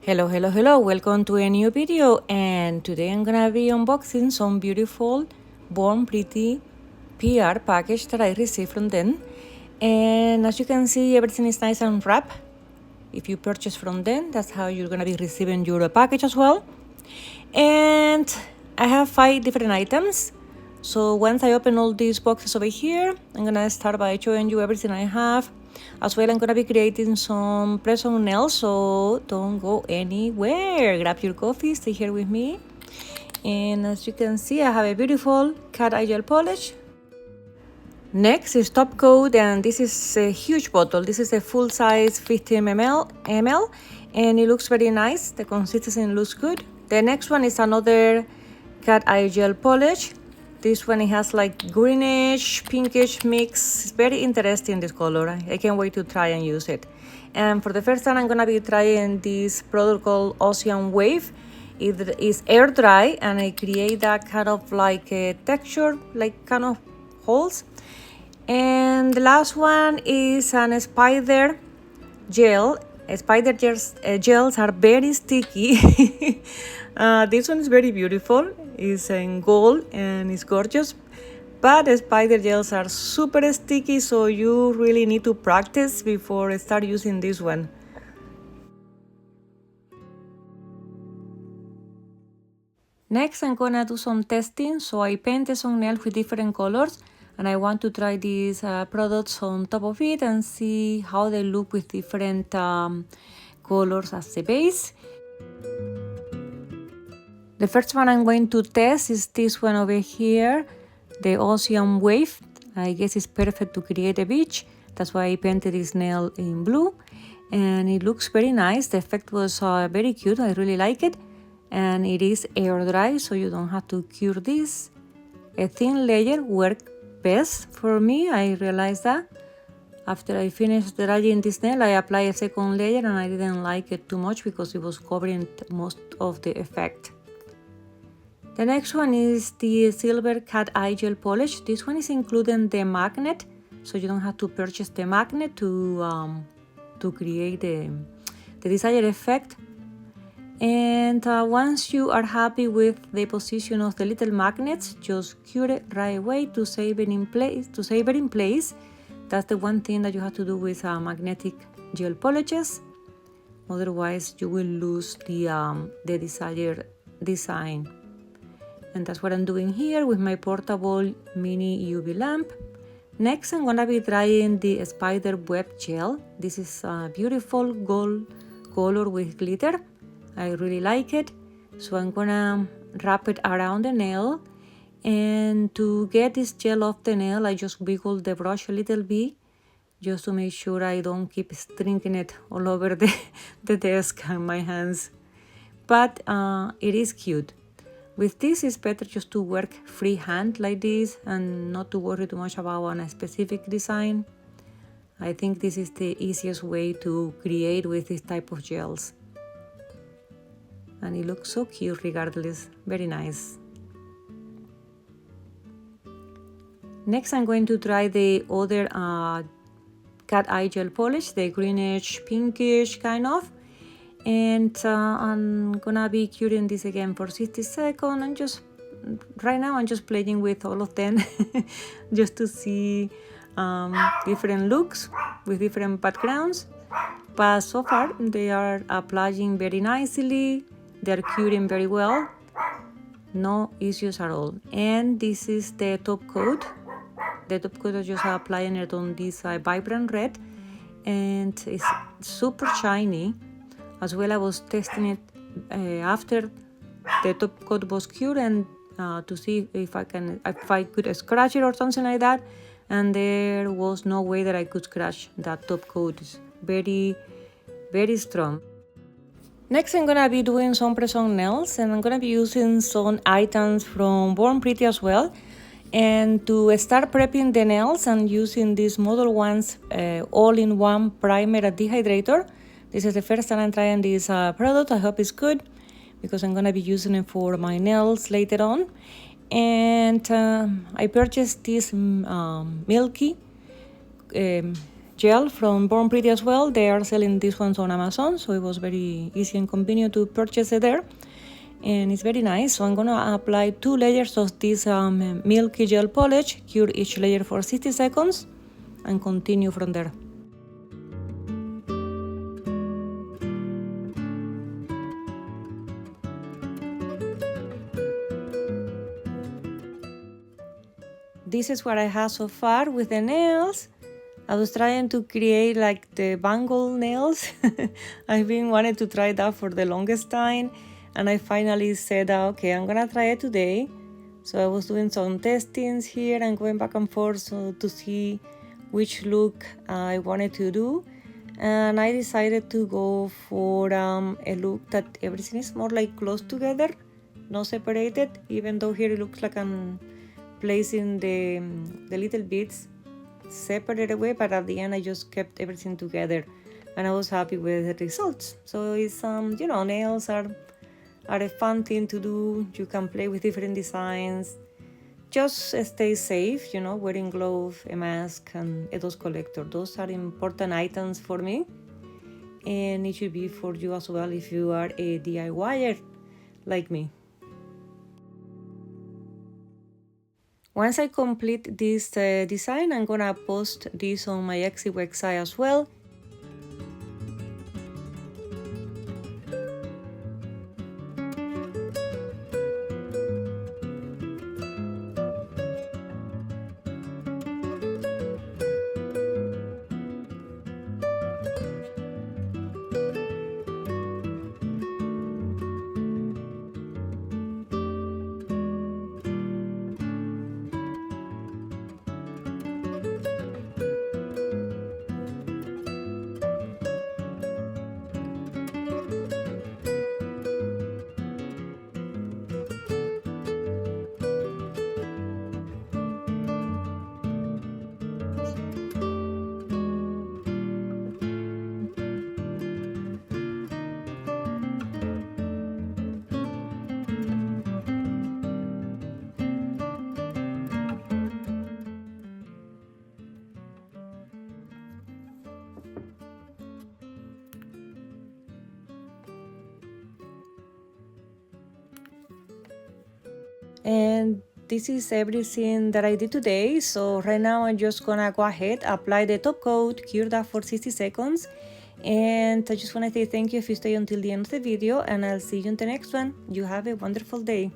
Hello, welcome to a new video, and today I'm gonna be unboxing some beautiful Born Pretty PR package that I received from them. And as you can see, everything is nice and wrapped. If you purchase from them, that's how you're gonna be receiving your package as well. And I have 5 different items. So once I open all these boxes over here, I'm gonna start by showing you everything I have. As well, I'm gonna be creating some press-on nails, so don't go anywhere. Grab your coffee, stay here with me. And as you can see, I have a beautiful cat eye gel polish. Next is top coat, and this is a huge bottle. This is a full size 15 ml, and it looks very nice. The consistency looks good. The next one is another cat eye gel polish. This one, it has like greenish, pinkish mix. It's very interesting, this color. I can't wait to try and use it. And for the first time, I'm gonna be trying this product called Ocean Wave. It is air dry, and I create that kind of like a texture, like kind of holes. And the last one is an spider gel. Spider gels are very sticky. This one is very beautiful. It's in gold and it's gorgeous. But the spider gels are super sticky, so you really need to practice before start using this one. Next, I'm gonna do some testing. So I painted some nails with different colors, and I want to try these products on top of it and see how they look with different colors as the base. The first one I'm going to test is this one over here, the Ocean Wave. I guess it's perfect to create a beach. That's why I painted this nail in blue, and it looks very nice. The effect was very cute. I really like it, and it is air dry, so you don't have to cure this. A thin layer works best for me. I realized that after I finished drying this nail, I applied a second layer, and I didn't like it too much because it was covering most of the effect. The next one is the silver cat eye gel polish. This one is including the magnet, so you don't have to purchase the magnet to create the desired effect. And once you are happy with the position of the little magnets, just cure it right away to save it in place. That's the one thing that you have to do with magnetic gel polishes. Otherwise, you will lose the desired design. And that's what I'm doing here with my portable mini UV lamp. Next, I'm gonna be trying the spider web gel. This is a beautiful gold color with glitter. I really like it. So I'm gonna wrap it around the nail. And to get this gel off the nail, I just wiggle the brush a little bit, just to make sure I don't keep stringing it all over the desk and my hands. But it is cute. With this, it's better just to work freehand like this and not to worry too much about a specific design. I think this is the easiest way to create with this type of gels. And it looks so cute regardless, very nice. Next, I'm going to try the other cat eye gel polish, the greenish, pinkish kind of. And I'm gonna be curing this again for 60 seconds, and right now I'm just playing with all of them just to see different looks with different backgrounds. But so far they are applying very nicely, they're curing very well, no issues at all. And this is the top coat. The top coat, I just applying it on this vibrant red, and it's super shiny. As well, I was testing it after the top coat was cured, and to see if I could scratch it or something like that. And there was no way that I could scratch that top coat. It's very, very strong. Next, I'm gonna be doing some press-on nails, and I'm gonna be using some items from Born Pretty as well. And to start prepping the nails, I'm using these Model Ones all-in-one primer and dehydrator. This is the first time I'm trying this product. I hope it's good because I'm gonna be using it for my nails later on. And I purchased this milky gel from Born Pretty as well. They are selling these ones on Amazon, so it was very easy and convenient to purchase it there. And it's very nice. So I'm gonna apply 2 layers of this milky gel polish, cure each layer for 60 seconds, and continue from there. This is what I have so far with the nails. I was trying to create like the bangle nails. I've been wanting to try that for the longest time, and I finally said, okay, I'm gonna try it today. So I was doing some testings here and going back and forth to see which look I wanted to do, and I decided to go for a look that everything is more like close together, not separated, even though here it looks like I'm placing the little bits separated away, but at the end I just kept everything together and I was happy with the results. So it's nails are a fun thing to do. You can play with different designs. Just stay safe, wearing gloves, a mask, and a dust collector. Those are important items for me, and it should be for you as well if you are a DIYer like me. Once I complete this design, I'm gonna post this on my Etsy website as well. And this is everything that I did today. So right now I'm just gonna go ahead, apply the top coat, cure that for 60 seconds. And I just wanna say thank you if you stay until the end of the video, and I'll see you in the next one. You have a wonderful day.